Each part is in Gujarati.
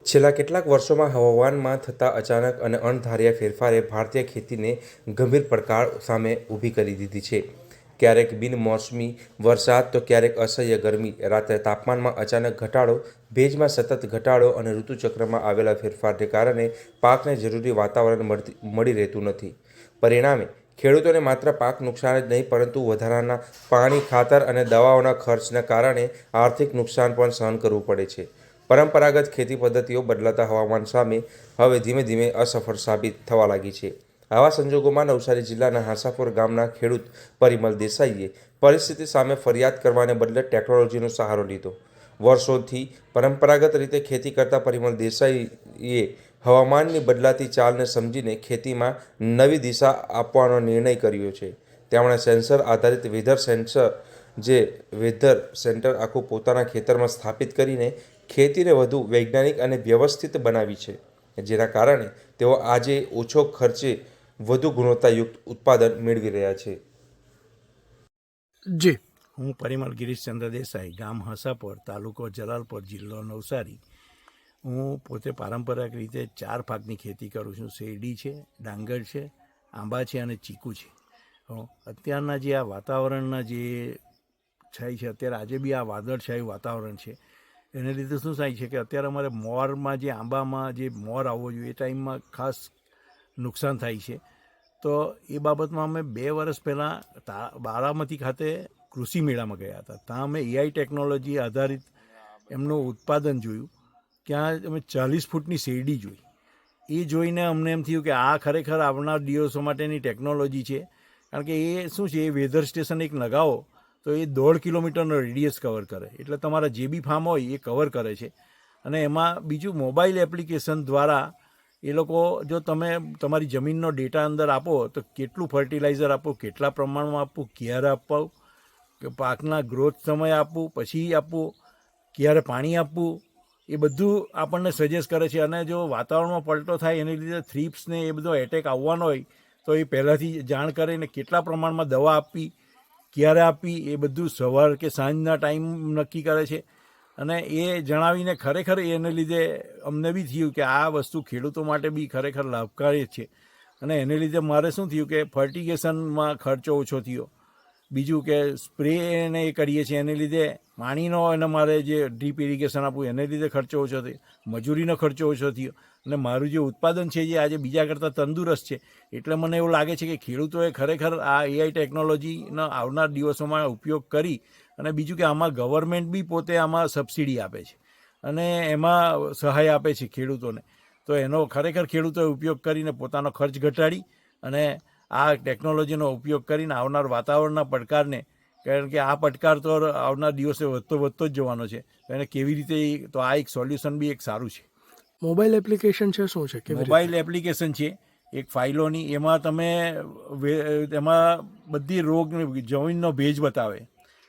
છેલ્લા કેટલાક વર્ષોમાં હવામાનમાં થતા અચાનક અને અણધાર્યા ફેરફારે ભારતીય ખેતીને ગંભીર પડકાર સામે ઊભી કરી દીધી છે. ક્યારેક બિનમોસમી વરસાદ તો ક્યારેક અસહ્ય ગરમી, રાત્રે તાપમાનમાં અચાનક ઘટાડો, ભેજમાં સતત ઘટાડો અને ઋતુચક્રમાં આવેલા ફેરફારને કારણે પાકને જરૂરી વાતાવરણ મળી રહેતું નથી. પરિણામે ખેડૂતોને માત્ર પાક નુકસાન જ નહીં પરંતુ વધારાના પાણી, ખાતર અને દવાઓના ખર્ચના કારણે આર્થિક નુકસાન પણ સહન કરવું પડે છે. પરંપરાગત ખેતી પદ્ધતિઓ બદલાતા હવામાન સામે હવે ધીમે ધીમે અસફળ સાબિત થવા લાગી છે. આવા સંજોગોમાં નવસારી જિલ્લાના હાંસાપુર ગામના ખેડૂત પરિમલ દેસાઈએ પરિસ્થિતિ સામે ફરિયાદ કરવાને બદલે ટેકનોલોજીનો સહારો લીધો. વર્ષોથી પરંપરાગત રીતે ખેતી કરતા પરિમલ દેસાઈએ હવામાનની બદલાતી ચાલને સમજીને ખેતીમાં નવી દિશા આપવાનો નિર્ણય કર્યો છે. તેમણે સેન્સર આધારિત વેધર સેન્ટર આખું પોતાના ખેતરમાં સ્થાપિત કરીને ખેતીને વધુ વૈજ્ઞાનિક અને વ્યવસ્થિત બનાવી છે, જેના કારણે તેઓ આજે ઓછો ખર્ચે વધુ ગુણવત્તાયુક્ત ઉત્પાદન મેળવી રહ્યા છે. જી, હું પરિમલ ગિરીશચંદ્ર દેસાઈ, ગામ હાંસાપુર, તાલુકો જલાલપુર, જિલ્લો નવસારી. હું પોતે પારંપરિક રીતે 4 પાકની ખેતી કરું છું. શેરડી છે, ડાંગર છે, આંબા છે અને ચીકુ છે. અત્યારના જે આ વાતાવરણના જે થાય છે, અત્યારે આજે બી આ વાદળછાયું વાતાવરણ છે, એને લીધે શું થાય છે કે અત્યારે અમારે મોરમાં જે આંબામાં જે મોર આવવો જોઈએ એ ટાઈમમાં ખાસ નુકસાન થાય છે. તો એ બાબતમાં અમે 2 વર્ષ પહેલાં બારામતી ખાતે કૃષિ મેળામાં ગયા હતા. ત્યાં અમે એઆઈ ટેકનોલોજી આધારિત એમનું ઉત્પાદન જોયું. ત્યાં અમે 40 ફૂટની શેરડી જોઈ. એ જોઈને અમને એમ થયું કે આ ખરેખર આવનાર દિવસો માટેની ટેકનોલોજી છે. કારણ કે એ શું છે, એ વેધર સ્ટેશન એક લગાવો તો એ 1.5 કિલોમીટરનો રેડિયસ કવર કરે, એટલે તમારા જે બી ફાર્મ હોય એ કવર કરે છે. અને એમાં બીજું મોબાઈલ એપ્લિકેશન દ્વારા એ લોકો, જો તમે તમારી જમીનનો ડેટા અંદર આપો તો કેટલું ફર્ટિલાઇઝર આપવું, કેટલા પ્રમાણમાં આપવું, ક્યારે આપવું, પાકના ગ્રોથ સમય આપવું, પછી આપવું, ક્યારે પાણી આપવું, એ બધું આપણને સજેસ્ટ કરે છે. અને જો વાતાવરણમાં પલટો થાય એને લીધે થ્રીપ્સને એ બધો એટેક આવવાનો હોય તો એ પહેલાંથી જાણ કરીને કેટલા પ્રમાણમાં દવા આપવી, ક્યારે આપવી, એ બધું સવાર કે સાંજના ટાઈમ નક્કી કરે છે. અને એ જણાવીને ખરેખર એને લીધે અમને બી થયું કે આ વસ્તુ ખેડૂતો માટે બી ખરેખર લાભકારી છે. અને એને લીધે મારે શું થયું કે ફર્ટિગેશનમાં ખર્ચો ઓછો થયો. બીજું કે સ્પ્રે એને એ કરીએ છીએ એને લીધે પાણીનો, અને મારે જે ડ્રીપ ઇરિગેશન આપવું એને લીધે ખર્ચો ઓછો થયો, મજૂરીનો ખર્ચો ઓછો થયો. અને મારું જે ઉત્પાદન છે જે આજે બીજા કરતાં તંદુરસ્ત છે. એટલે મને એવું લાગે છે કે ખેડૂતોએ ખરેખર આ એઆઈ ટેકનોલોજીનો આવનાર દિવસોમાં ઉપયોગ કરી. અને બીજું કે આમાં ગવર્મેન્ટ બી પોતે આમાં સબસિડી આપે છે અને એમાં સહાય આપે છે ખેડૂતોને. તો એનો ખરેખર ખેડૂતોએ ઉપયોગ કરીને પોતાનો ખર્ચ ઘટાડી અને આ ટેકનોલોજીનો ઉપયોગ કરીને આવનાર વાતાવરણના પડકારને, કારણ કે આ પડકાર તો આવનાર દિવસે વધતો જ જવાનો છે, તો એને કેવી રીતે, તો આ એક સોલ્યુશન બી એક સારું છે. મોબાઈલ એપ્લિકેશન છે, શું છે? મોબાઈલ એપ્લિકેશન છે એક ફાઇલોની. એમાં તમે એમાં બધી જમીનનો ભેજ બતાવે,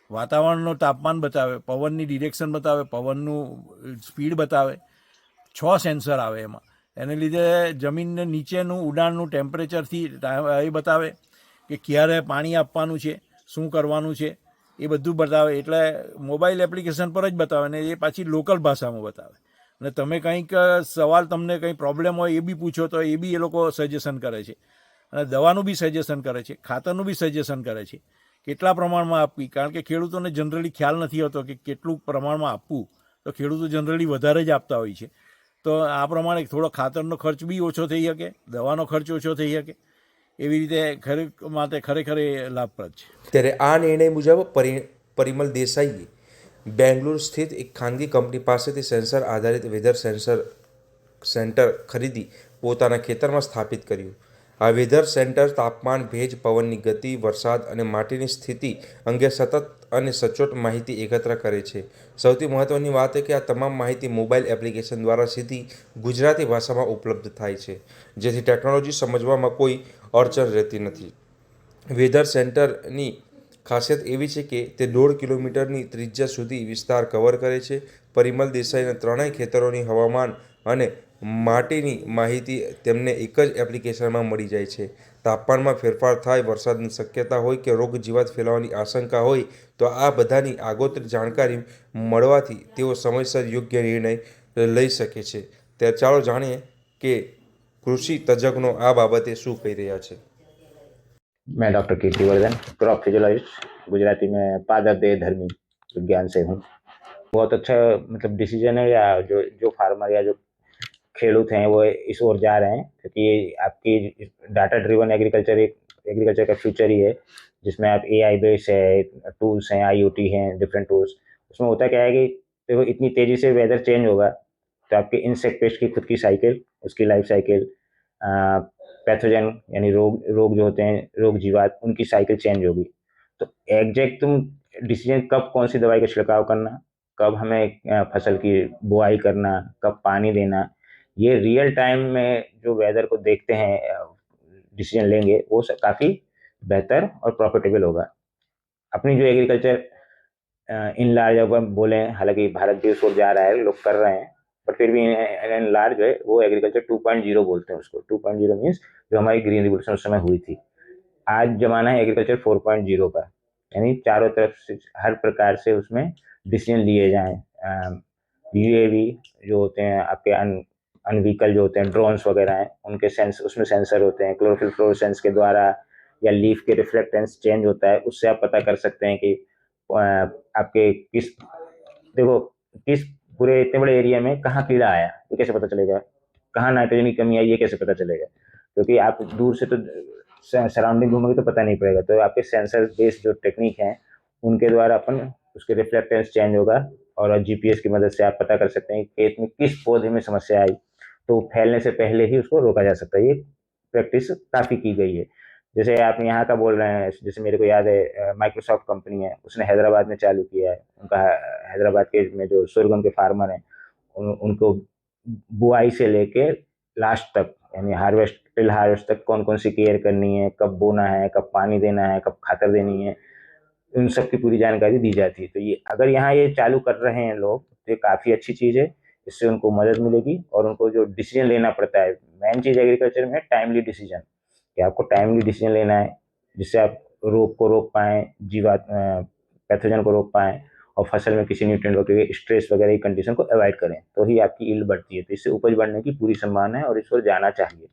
વાતાવરણનું તાપમાન બતાવે, પવનની ડિરેક્શન બતાવે, પવનનું સ્પીડ બતાવે. 6 સેન્સર આવે એમાં. એને લીધે જમીનને નીચેનું ઉડાણનું ટેમ્પરેચરથી એ બતાવે કે ક્યારે પાણી આપવાનું છે, શું કરવાનું છે, એ બધું બતાવે. એટલે મોબાઈલ એપ્લિકેશન પર જ બતાવે ને એ પાછી લોકલ ભાષામાં બતાવે. અને તમે કંઈક સવાલ, તમને કંઈ પ્રોબ્લેમ હોય એ બી પૂછો તો એ બી એ લોકો સજેશન કરે છે. અને દવાનું બી સજેશન કરે છે, ખાતરનું બી સજેશન કરે છે, કેટલા પ્રમાણમાં આપવી. કારણ કે ખેડૂતોને જનરલી ખ્યાલ નથી હોતો કે કેટલું પ્રમાણમાં આપવું. તો ખેડૂતો જનરલી વધારે જ આપતા હોય છે. તો આ પ્રમાણે થોડો ખાતરનો ખર્ચ બી ઓછો થઈ શકે, દવાનો ખર્ચ ઓછો થઈ શકે. એવી રીતે ખરેખર એ લાભપ્રદ છે. ત્યારે આ નિર્ણય મુજબ પરિમલ દેસાઈએ બેંગ્લુરુ સ્થિત એક ખાનગી કંપની પાસેથી સેન્સર આધારિત વેધર સેન્ટર ખરીદી પોતાના ખેતરમાં સ્થાપિત કર્યું. આ વેધર સેન્ટર તાપમાન, ભેજ, પવનની ગતિ, વરસાદ અને માટીની સ્થિતિ અંગે સતત અને સચોટ માહિતી એકત્ર કરે છે. સૌથી મહત્ત્વની વાત એ કે આ તમામ માહિતી મોબાઈલ એપ્લિકેશન દ્વારા સીધી ગુજરાતી ભાષામાં ઉપલબ્ધ થાય છે, જેથી ટેકનોલોજી સમજવામાં કોઈ અડચણ રહેતી નથી. વેધર સેન્ટરની ખાસિયત એવી છે કે તે 1.5 કિલોમીટરની ત્રિજ્યા સુધી વિસ્તાર કવર કરે છે. પરિમલ દેસાઈના 3ય ખેતરોની હવામાન અને માટીની માહિતી તેમને એક જ એપ્લિકેશનમાં મળી જાય છે. તાપમાનમાં ફેરફાર થાય, વરસાદની શક્યતા હોય કે રોગ જીવાત ફેલાવાની આશંકા હોય તો આ બધાની આગોતરી જાણકારી મળવાથી તેઓ સમયસર યોગ્ય નિર્ણય લઈ શકે છે. ત્યારે ચાલો જાણીએ કે કૃષિ તજજ્ઞો આ બાબતે શું કહી રહ્યા છે. मैं doctor Kirtivardhan, crop physiologist, Gujarati में पादर दे धर्मी विज्ञान से हूँ. बहुत अच्छा मतलब डिसीजन है, या जो जो फार्मर या जो खेडूत हैं वो इस ओर जा रहे हैं, क्योंकि आपकी डाटा ड्रिवन एग्रीकल्चर एक एग्रीकल्चर का फ्यूचर ही है, जिसमें आप एआई बेस है, टूल्स हैं, आईओटी हैं, डिफरेंट टूल्स. उसमें होता क्या है कि देखो इतनी तेज़ी से वेदर चेंज होगा, तो आपके इंसेक्ट पेस्ट की खुद की साइकिल, उसकी लाइफ साइकिल, पैथोजन यानी रोग रोग जो होते हैं, रोग जीवात, उनकी साइकिल चेंज होगी. तो एग्जैक्ट तुम डिसीजन कब कौन सी दवाई का छिड़काव करना, कब हमें फसल की बुआई करना, कब पानी देना, ये रियल टाइम में जो वेदर को देखते हैं डिसीजन लेंगे, वो काफ़ी बेहतर और प्रॉफिटेबल होगा. अपनी जो एग्रीकल्चर इन लार्ज अगर बोलें, हालांकि भारत भी उस ओर जा रहा है, लोग कर रहे हैं, बट फिर भी इन लार्ज जो है वो एग्रीकल्चर 2.0 बोलते हैं उसको. 2.0 मीन्स जो हमारी ग्रीन रिवोल्यूशन उस समय हुई थी. आज जमाना है एग्रीकल्चर 4.0 का, यानी चारों तरफ से हर प्रकार से उसमें डिसीजन लिए जाएं. यूएवी जो होते हैं आपके अनव्हीकल जो होते हैं, ड्रोन्स वगैरह हैं, उनके उसमें सेंसर होते हैं. क्लोरोफिल फ्लोरोसेंस के द्वारा या लीफ के रिफ्लेक्टेंस चेंज होता है, उससे आप पता कर सकते हैं कि आपके किस पूरे इतने बड़े एरिया में कहाँ कीड़ा आया, ये कैसे पता चलेगा. कहाँ नाइट्रोजन की कमी आई, ये कैसे पता चलेगा, क्योंकि आप दूर से तो सराउंडिंग घूमोगे तो पता नहीं पड़ेगा. तो आपके सेंसर बेस्ड जो टेक्निक हैं, उनके द्वारा अपन उसके रिफ्लेक्टेंस चेंज होगा, और जीपीएस की मदद से आप पता कर सकते हैं कि खेत में किस पौधे में समस्या आई, तो फैलने से पहले ही उसको रोका जा सकता है. ये प्रैक्टिस काफ़ी की गई है. जैसे आप यहाँ का बोल रहे हैं, जैसे मेरे को याद है माइक्रोसॉफ्ट कंपनी है, उसने हैदराबाद में चालू किया है. उनका हैदराबाद के में जो सोरगम के फार्मर हैं, उनको बुआई से लेके लास्ट तक, यानी हार्वेस्ट टिल हार्वेस्ट तक कौन कौन सी केयर करनी है, कब बोना है, कब पानी देना है, कब खातर देनी है, उन सब की पूरी जानकारी दी जाती है. तो ये अगर यहाँ ये चालू कर रहे हैं लोग, तो ये काफ़ी अच्छी चीज़ है. इससे उनको मदद मिलेगी, और उनको जो डिसीजन लेना पड़ता है, मेन चीज़ एग्रीकल्चर में टाइमली डिसीजन, कि आपको टाइमली डिसीजन लेना है, जिससे आप रोग को रोक पाएँ, जीवात पैथोजन को रोक पाएँ, और फसल में किसी न्यूट्रिएंट वगैरह स्ट्रेस वगैरह की कंडीशन को अवॉइड करें, तो ही आपकी यील्ड बढ़ती है. तो इससे उपज बढ़ने की पूरी संभावना है, और इस ओर जाना चाहिए.